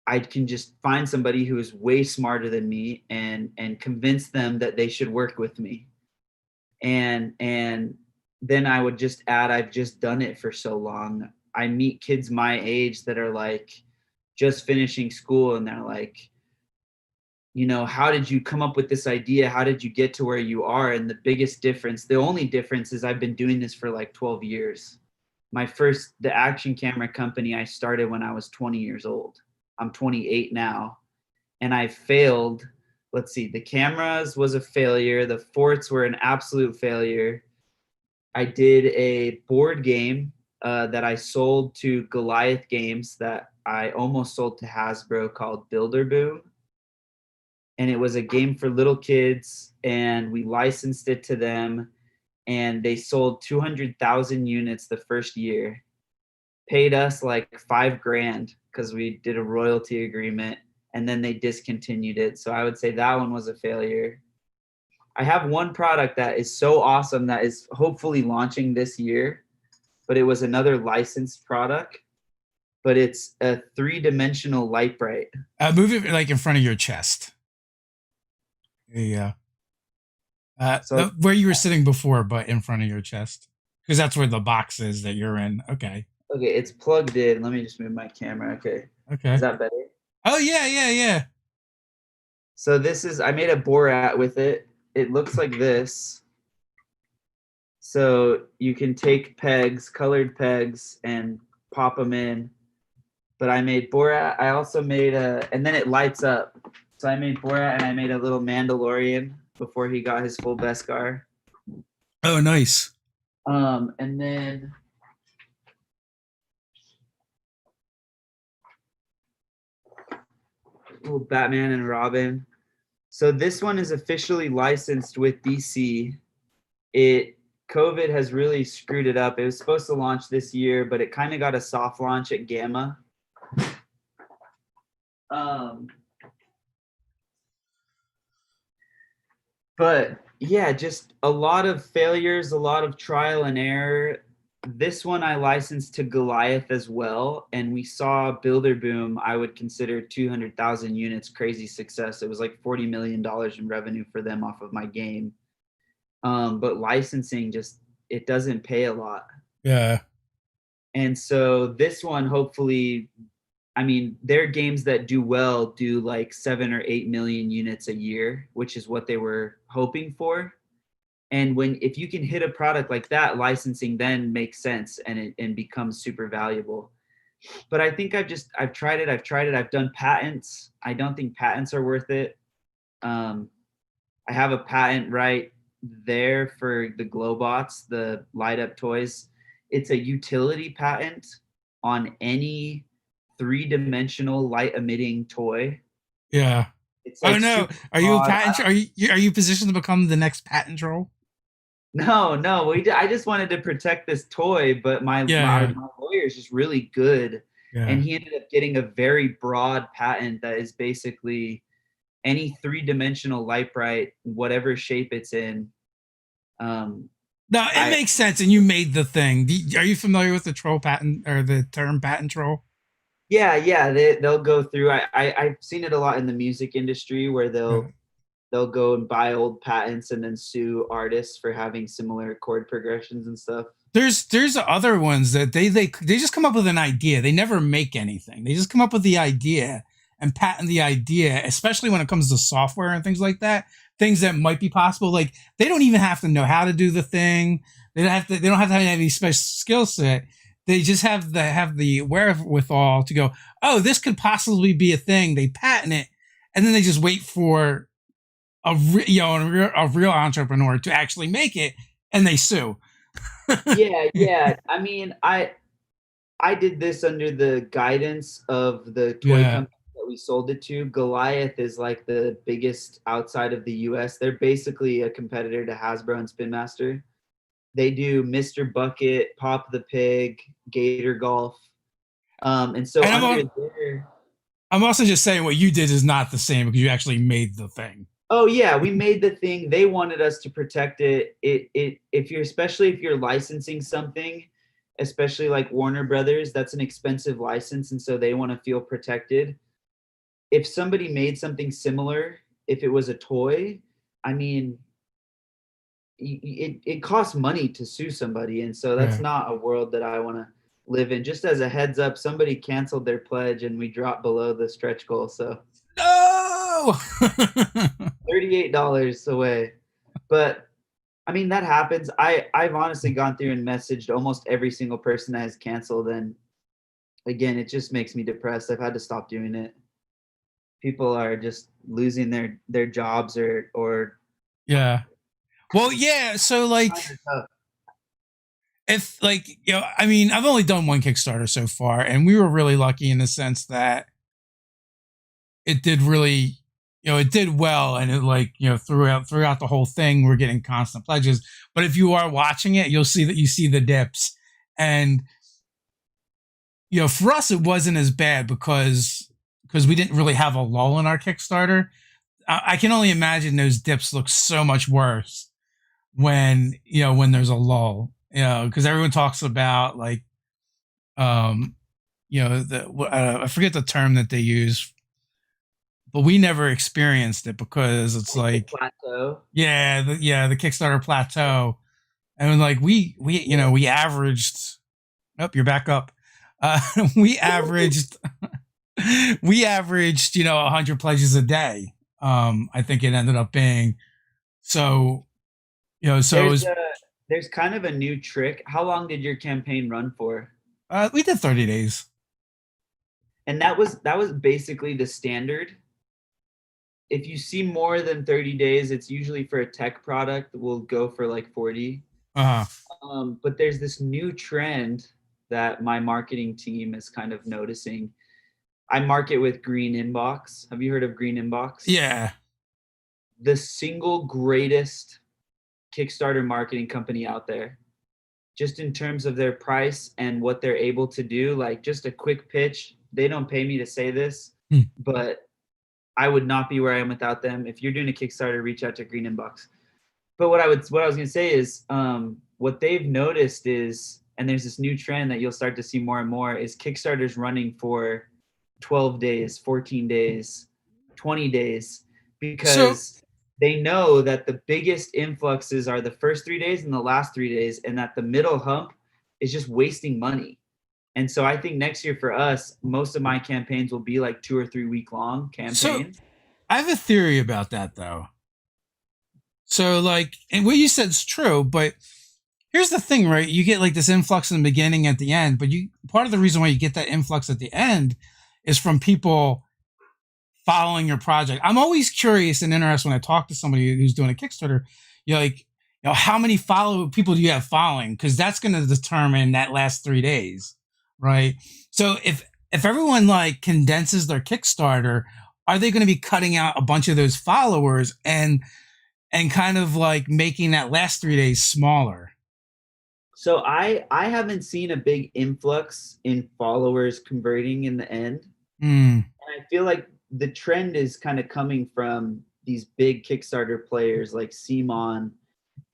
I can just find somebody who is way smarter than me and convince them that they should work with me. And then I would just add, I've just done it for so long. I meet kids my age that are like just finishing school, and they're like, how did you come up with this idea? How did you get to where you are? And the only difference is I've been doing this for like 12 years. The action camera company I started when I was 20 years old. I'm 28 now, and I failed. Let's see, the cameras was a failure. The forts were an absolute failure. I did a board game that I sold to Goliath Games that I almost sold to Hasbro, called Builder Boom. And it was a game for little kids, and we licensed it to them, and they sold 200,000 units the first year, paid us like $5,000 because we did a royalty agreement, and then they discontinued it. So I would say that one was a failure. I have one product that is so awesome that is hopefully launching this year, but it was another licensed product, but it's a 3-dimensional light bright. Move it like in front of your chest. Yeah. So Where you were sitting before, but in front of your chest, because that's where the box is that you're in. Okay. okay, it's plugged in. Let me just move my camera. Okay. Is Okay. that better? Oh yeah, yeah, yeah. So I made a Borat with it. It looks like this. So you can take pegs, colored pegs, and pop them in. But I made Borat. I also made and then it lights up. So I made Borat, and I made a little Mandalorian before he got his full Beskar. Oh, nice. And then little Batman and Robin. So this one is officially licensed with DC. COVID has really screwed it up. It was supposed to launch this year, but it kind of got a soft launch at Gamma. But yeah, just a lot of failures, a lot of trial and error. This one I licensed to Goliath as well, and we saw Builder Boom. I would consider 200,000 units crazy success. It was like $40 million in revenue for them off of my game. But licensing, just it doesn't pay a lot. Yeah. And so this one, hopefully, I mean, their games that do well do like 7 or 8 million units a year, which is what they were hoping for. And if you can hit a product like that, licensing then makes sense, and it becomes super valuable. But I think I've tried it. I've done patents. I don't think patents are worth it. I have a patent right there for the Globots, the light up toys. It's a utility patent on any three-dimensional light emitting toy. Yeah. It's Oh like no, super are you a broad. patent? Are you positioned to become the next patent troll? No, no, I just wanted to protect this toy, but Yeah, yeah, my lawyer is just really good, and yeah. he ended up getting a very broad patent that is basically any three-dimensional light bright, whatever shape it's in. Um, No, it I makes sense, and you made the thing. Are you familiar with the troll patent or the term patent troll? Yeah, yeah, they'll go through. I've seen it a lot in the music industry where Yeah. they'll go and buy old patents and then sue artists for having similar chord progressions and stuff. There's other ones that they just come up with an idea. They never make anything. They just come up with the idea and patent the idea, especially when it comes to software and things like that. Things that might be possible. Like they don't even have to know how to do the thing. They don't have to have any special skill set. They just have the wherewithal to go, oh, this could possibly be a thing. They patent it, and then they just wait for a real entrepreneur to actually make it, and they sue. Yeah, yeah. I mean, I did this under the guidance of the toy Yeah. company that we sold it to. Goliath is like the biggest outside of the US. They're basically a competitor to Hasbro and Spin Master. They do Mr. Bucket, Pop the Pig, Gator Golf. And so And under their I'm also just saying what you did is not the same because you actually made the thing. Oh yeah, we made the thing. They wanted us to protect it. It if you're especially if you're licensing something, especially like Warner Brothers, that's an expensive license, and so they want to feel protected. If somebody made something similar, if it was a toy, I mean, it costs money to sue somebody, and so that's Yeah. not a world that I want to live in. Just as a heads up, somebody canceled their pledge, and we dropped below the stretch goal, so No. $38 away. But I mean, that happens. I've honestly gone through and messaged almost every single person that has canceled, and again, it just makes me depressed. I've had to stop doing it. People are just losing their jobs or Yeah. Well, yeah. So like, if like I mean, I've only done one Kickstarter so far, and we were really lucky in the sense that it did really it did well, and it like throughout the whole thing we're getting constant pledges. But if you are watching it, you'll see that you see the dips, and for us it wasn't as bad because we didn't really have a lull in our Kickstarter. I can only imagine those dips look so much worse when when there's a lull, because everyone talks about like um I forget the term that they use, but we never experienced it because it's like the like plateau. the Kickstarter plateau, and like we we averaged. Oh, you're back up. Uh, we averaged we averaged 100 pledges a day. I think it ended up being so so it There's was a there's kind of a new trick. How long did your campaign run for? we did 30 days. And that was basically the standard. If you see more than 30 days, it's usually for a tech product. We'll go for like 40. Uh-huh. But there's this new trend that my marketing team is kind of noticing. I market with Green Inbox. Have you heard of Green Inbox? Yeah. The single greatest Kickstarter marketing company out there, just in terms of their price and what they're able to do. Like, just a quick pitch. They don't pay me to say this, Hmm. but I would not be where I am without them. If you're doing a Kickstarter, reach out to Green Inbox. But what I was going to say is, what they've noticed is, and there's this new trend that you'll start to see more and more, is Kickstarters running for 12 days, 14 days, 20 days, So because they know that the biggest influxes are the first 3 days and the last 3 days, and that the middle hump is just wasting money. And so I think next year for us, most of my campaigns will be like 2 or 3 week long so campaigns. I have a theory about that though. So like, and what you said is true, but here's the thing, right? You get like this influx in the beginning, at the end, but you part of the reason why you get that influx at the end is from people following your project. I'm always curious and interested when I talk to somebody who's doing a Kickstarter. You're like, how many follow people do you have following? Because that's going to determine that last 3 days, right? So if everyone like condenses their Kickstarter, are they going to be cutting out a bunch of those followers and kind of like making that last 3 days smaller? So I haven't seen a big influx in followers converting in the end. Hmm. And I feel like the trend is kind of coming from these big Kickstarter players like Simon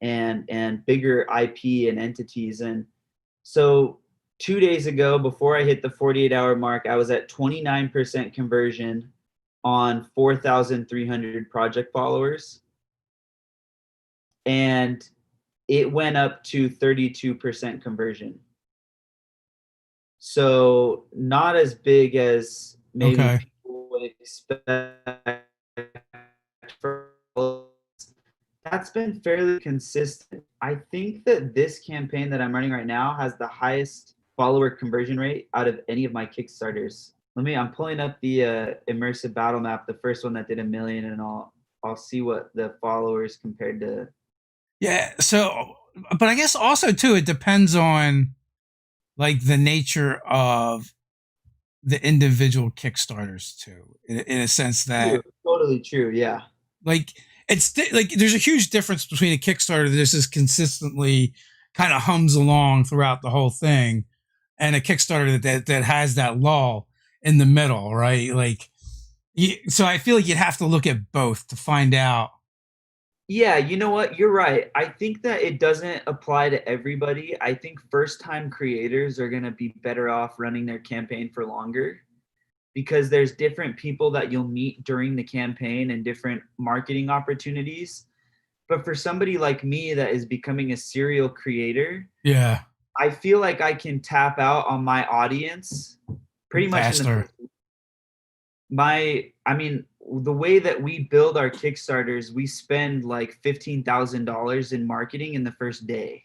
and bigger IP and entities. And so 2 days ago, before I hit the 48-hour mark, I was at 29% conversion on 4,300 project followers. And it went up to 32% conversion. So not as big as maybe Okay. people would expect. For that's been fairly consistent. I think that this campaign that I'm running right now has the highest follower conversion rate out of any of my Kickstarters. I'm pulling up the immersive battle map, the first one that did 1 million, and I'll see what the followers compared to. Yeah. So, but I guess also too, it depends on like the nature of the individual Kickstarters too, in a sense True, that totally true. Yeah. like like there's a huge difference between a Kickstarter that just consistently kind of hums along throughout the whole thing, and a Kickstarter that has that lull in the middle, right? Like, so I feel like you'd have to look at both to find out. Yeah, you know what? You're right. I think that it doesn't apply to everybody. I think first time creators are going to be better off running their campaign for longer because there's different people that you'll meet during the campaign and different marketing opportunities. But for somebody like me that is becoming a serial creator, Yeah, I feel like I can tap out on my audience pretty much in the faster. first. I mean, the way that we build our Kickstarters, we spend like $15,000 in marketing in the first day.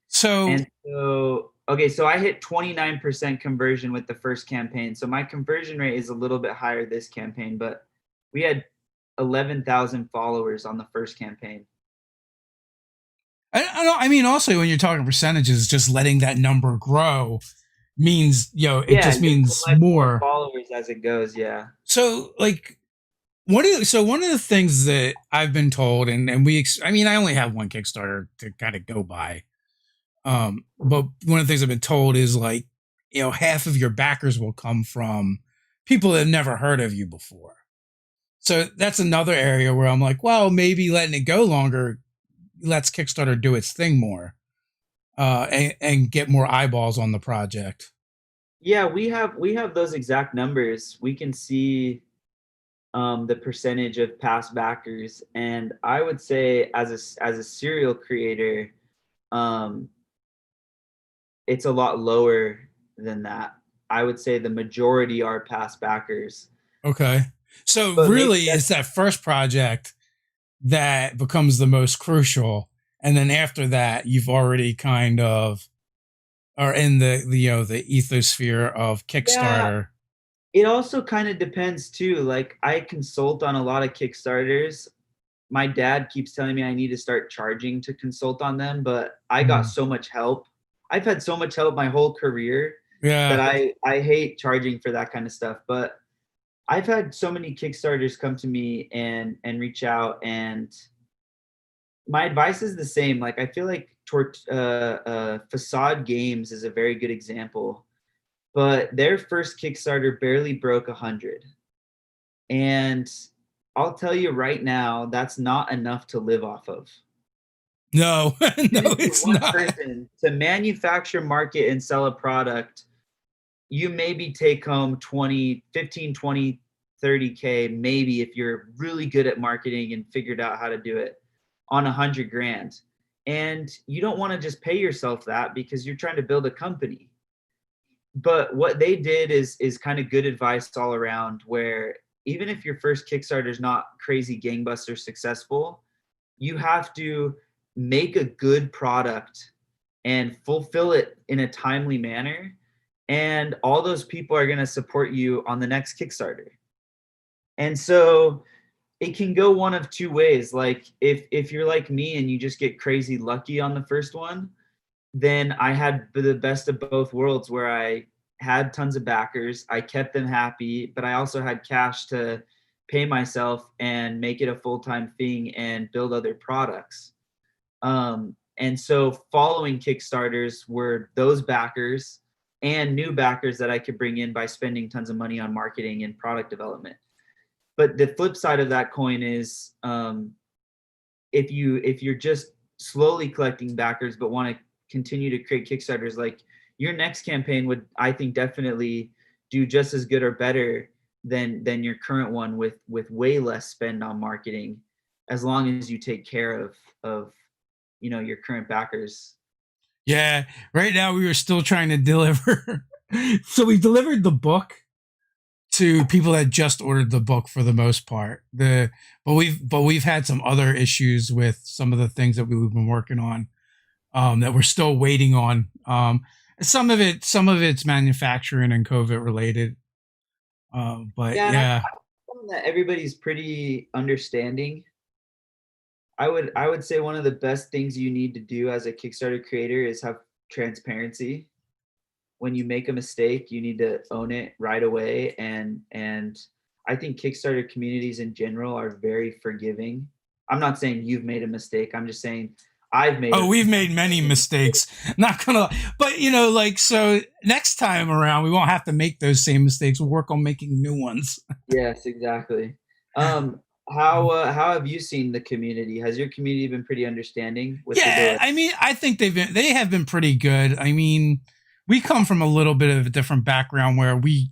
So And so, okay, so I hit 29% conversion with the first campaign. So my conversion rate is a little bit higher this campaign, but we had 11,000 followers on the first campaign. I mean, also when you're talking percentages, just letting that number grow means, it Yeah, just you'll means collect more more. followers as it goes. Yeah. So like one of the things that I've been told, and I mean, I only have one Kickstarter to kind of go by. But one of the things I've been told is like, half of your backers will come from people that have never heard of you before. So that's another area where I'm like, well, maybe letting it go longer lets Kickstarter do its thing more, and get more eyeballs on the project. Yeah, we have those exact numbers. We can see the percentage of past backers, and I would say as a serial creator, um, it's a lot lower than that. I would say the majority are past backers, Okay. So but maybe really, that's it's that first project that becomes the most crucial, and then after that, you've already kind of are in the the ethosphere of yeah. Kickstarter. It also kind of depends too. Like I consult on a lot of Kickstarters. My dad keeps telling me I need to start charging to consult on them, but I got Mm. so much help. I've had so much help my whole career that Yeah. I hate charging for that kind of stuff. But I've had so many Kickstarters come to me and reach out, and my advice is the same. Like I feel like Facade Games is a very good example, but their first Kickstarter barely broke 100, and I'll tell you right now, that's not enough to live off of. No, no, Even if you're it's one not. person to manufacture, market, and sell a product, you maybe take home 20, 15, 20, 30K, maybe if you're really good at marketing and figured out how to do it on 100 grand. And you don't want to just pay yourself that because you're trying to build a company. But what they did is kind of good advice all around, where even if your first Kickstarter is not crazy gangbuster successful, you have to make a good product and fulfill it in a timely manner, and all those people are going to support you on the next Kickstarter. And so it can go one of two ways. Like if you're like me and you just get crazy lucky on the first one, then I had the best of both worlds where I had tons of backers, I kept them happy, but I also had cash to pay myself and make it a full-time thing and build other products. And so following Kickstarters were those backers and new backers that I could bring in by spending tons of money on marketing and product development. But the flip side of that coin is, if you're just slowly collecting backers but want to continue to create Kickstarters, like your next campaign would, I think, definitely do just as good or better than your current one with way less spend on marketing, as long as you take care of your current backers. Yeah, right now we were still trying to deliver. So we delivered the book to people that just ordered the book for the most part. But we've had some other issues with some of the things that we've been working on, that we're still waiting on. Some of it's manufacturing and COVID related. But Yeah, and I yeah, found that everybody's pretty understanding. I would say one of the best things you need to do as a Kickstarter creator is have transparency. When you make a mistake, you need to own it right away. And I think Kickstarter communities in general are very forgiving. I'm not saying you've made a mistake. I'm just saying I've made oh, a we've made many mistakes. Not gonna, but like, so next time around, we won't have to make those same mistakes. We'll work on making new ones. Yes, exactly. Um, how have you seen the community? Has your community been pretty understanding with the Yeah, delay? I mean, I think they have been pretty good. I mean, we come from a little bit of a different background where we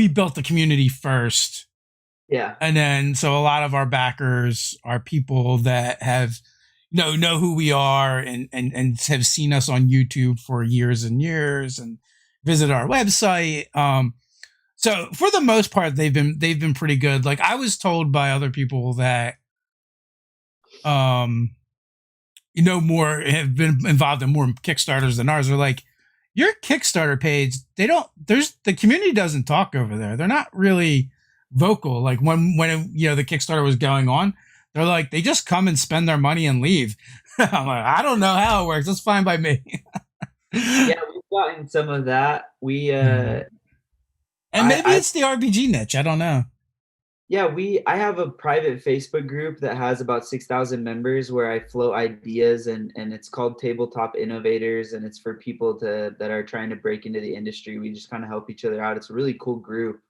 built the community first, Yeah. and then so a lot of our backers are people that have know who we are, and have seen us on YouTube for years and years, and visit our website. So for the most part, they've been pretty good. Like, I was told by other people that um more have been involved in more Kickstarters than ours. Are like, your Kickstarter page, they don't there's the community doesn't talk over there. They're not really vocal. Like, when the Kickstarter was going on, they're like, they just come and spend their money and leave. I'm like, I don't know how it works. That's fine by me. Yeah, we've gotten some of that. We Yeah. And maybe I it's the RPG niche. I don't know. Yeah, I have a private Facebook group that has about 6,000 members where I float ideas, and it's called Tabletop Innovators, and it's for people that are trying to break into the industry. We just kind of help each other out. It's a really cool group.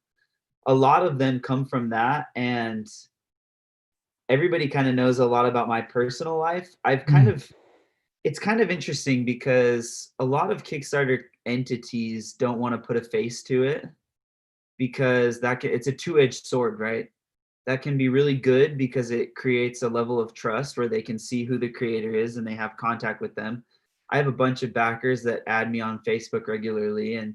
A lot of them come from that, and everybody kind of knows a lot about my personal life. Mm. It's kind of interesting because a lot of Kickstarter entities don't want to put a face to it, because it's a two-edged sword, right? That can be really good because it creates a level of trust where they can see who the creator is and they have contact with them. I have a bunch of backers that add me on Facebook regularly, and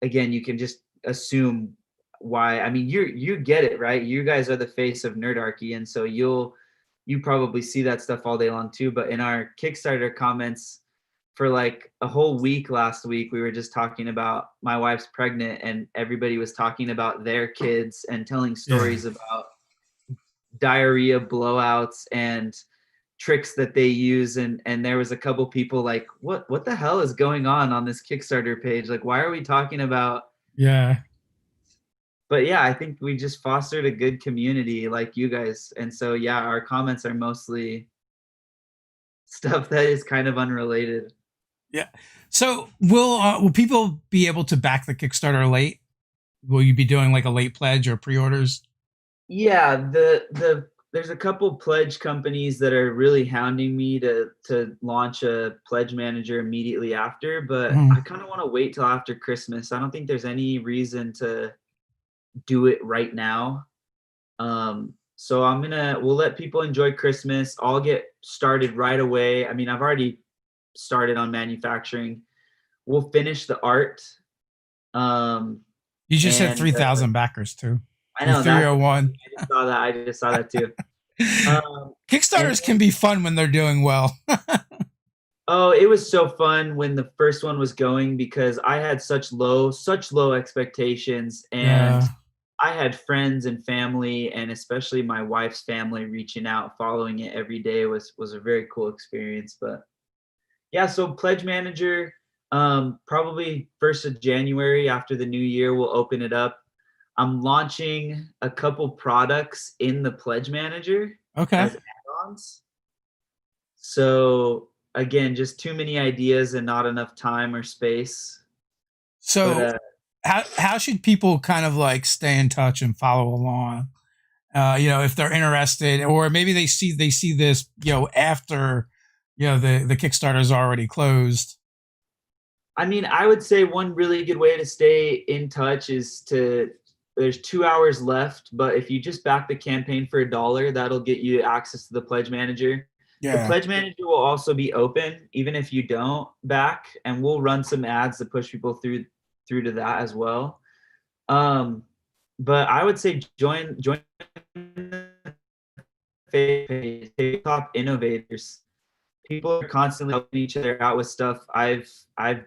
again, you can just assume why. I mean, you get it, right? You guys are the face of Nerdarchy, and so you probably see that stuff all day long too. But in our Kickstarter comments for like a whole week last week, we were just talking about my wife's pregnant, and everybody was talking about their kids and telling Yeah. stories about diarrhea blowouts and tricks that they use. And there was a couple people like, what the hell is going on this Kickstarter page? Like, why are we talking about? Yeah. But yeah, I think we just fostered a good community like you guys. And so yeah, our comments are mostly stuff that is kind of unrelated. Yeah. So will people be able to back the Kickstarter late? Will you be doing like a late pledge or pre-orders? Yeah, there's a couple pledge companies that are really hounding me to launch a pledge manager immediately after, but Mm. I kind of want to wait till after Christmas. I don't think there's any reason to do it right now. So we'll let people enjoy Christmas. I'll get started right away. I mean, I've already started on manufacturing. We'll finish the art. Um, You just had and 3,000 backers too. I know that 301. I just saw that. I just saw that too. And Kickstarters can be fun when they're doing well. oh, it was so fun when the first one was going because I had such low expectations, and Yeah. I had friends and family, and especially my wife's family reaching out, following it every day was a very cool experience. But yeah, so Pledge Manager, probably 1st of January after the new year, we'll open it up. I'm launching a couple products in the Pledge Manager Okay. as add-ons. So again, just too many ideas and not enough time or space. But So how should people kind of like stay in touch and follow along? If they're interested, or maybe they see this, after the Kickstarter is already closed. I mean, I would say one really good way to stay in touch is there's 2 hours left, but if you just back the campaign for $1, that'll get you access to the Pledge Manager. The Yeah. Pledge Manager will also be open even if you don't back, and we'll run some ads to push people through to that as well. Um, but I would say join the top innovators. People are constantly helping each other out with stuff. I've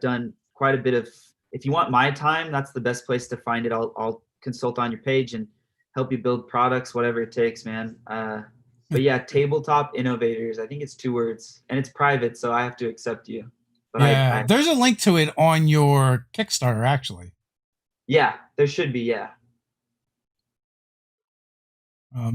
done quite a bit of. If you want my time, that's the best place to find it. I'll consult on your page and help you build products, whatever it takes, man. But yeah, tabletop innovators. I think it's 2 words, and it's private, so I have to accept you. But Yeah, there's a link to it on your Kickstarter, actually. yeah, there should be. Yeah.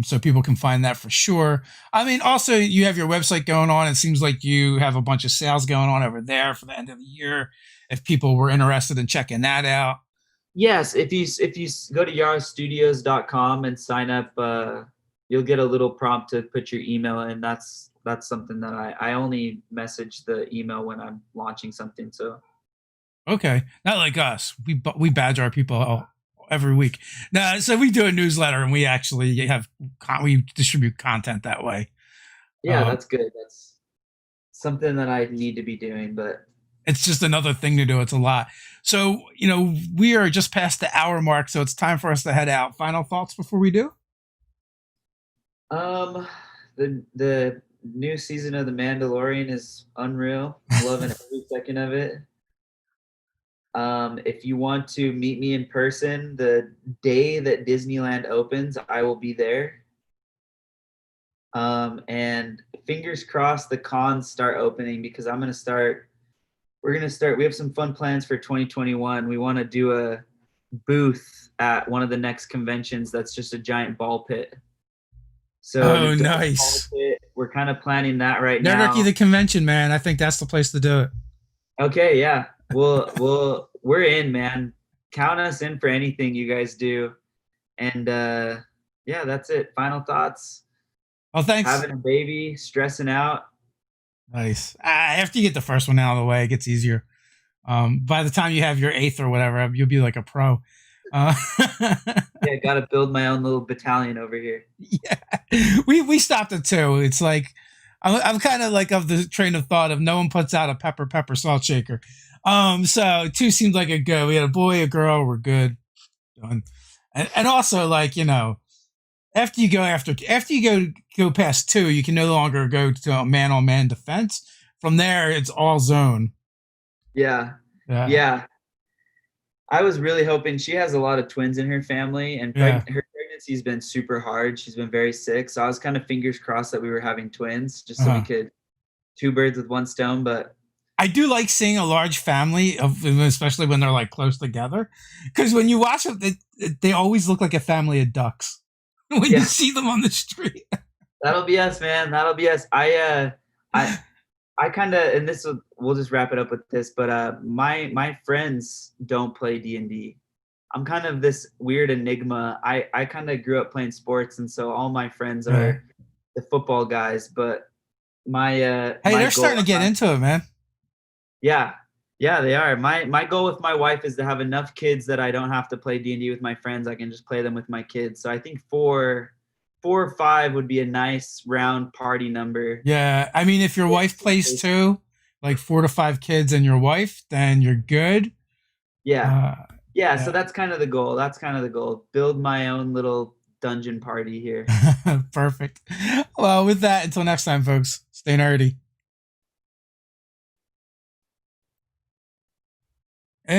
So people can find that for sure. I mean, also you have your website going on. It seems like you have a bunch of sales going on over there for the end of the year. If people were interested in checking that out. Yes, if you go to yarastudios.com and sign up, you'll get a little prompt to put your email in. That's something that I only message the email when I'm launching something. So Okay, not like us. We badge our people every week. No, so we do a newsletter and we actually we distribute content that way. yeah, Uh, that's good. That's something that I need to be doing. But it's just another thing to do. It's a lot. So we are just past the hour mark, so it's time for us to head out. Final thoughts before we do? um, the new season of The Mandalorian is unreal. I'm loving every second of it. If you want to meet me in person, the day that Disneyland opens, I will be there. And fingers crossed the cons start opening because we're going to start, we have some fun plans for 2021. We want to do a booth at one of the next conventions that's just a giant ball pit. So an Oh, adult ball nice. pit, we're kind of planning that right Nerdarchy now. the convention, man. I think that's the place to do it. Okay, yeah. We're in, man. Count us in for anything you guys do. And yeah, that's it. Final thoughts. Oh, thanks. Having a baby, stressing out. Nice. After you get the first one out of the way, it gets easier. By the time you have your eighth or whatever, you'll be like a pro. Uh, Yeah, got to build my own little battalion over here. yeah, we stopped at two. It's like I'm kind of like of the train of thought of no one puts out a pepper salt shaker. So two seems like a good. We had a boy, a girl. We're good. Done. And also like after you go past two, you can no longer go to a man on man defense. From there, it's all zone. Yeah. Yeah, Yeah. I was really hoping she has a lot of twins in her family, and yeah. her pregnancy's been super hard. She's been very sick. So I was kind of fingers crossed that we were having twins just so we Uh-huh. could two birds with one stone. But I do like seeing a large family of, especially when they're like close together, because when you watch them, they always look like a family of ducks when you yeah, see them on the street. that'll be us, man. That'll be us. I I kind of, and we'll just wrap it up with this, but my friends don't play D&D. I'm kind of this weird enigma. I kind of grew up playing sports, and so all my friends Right. are the football guys. But Hey, my they're goal, starting to get into it, man. yeah, yeah, they are. My goal with my wife is to have enough kids that I don't have to play D&D with my friends. I can just play them with my kids. So I think four or five would be a nice round party number. Yeah, I mean, if your wife plays too, like 4 to 5 kids and your wife, then you're good. Yeah. Uh, Yeah, so yeah, that's kind of the goal. That's kind of the goal. Build my own little dungeon party here. perfect. Well, with that, until next time, folks, stay nerdy. And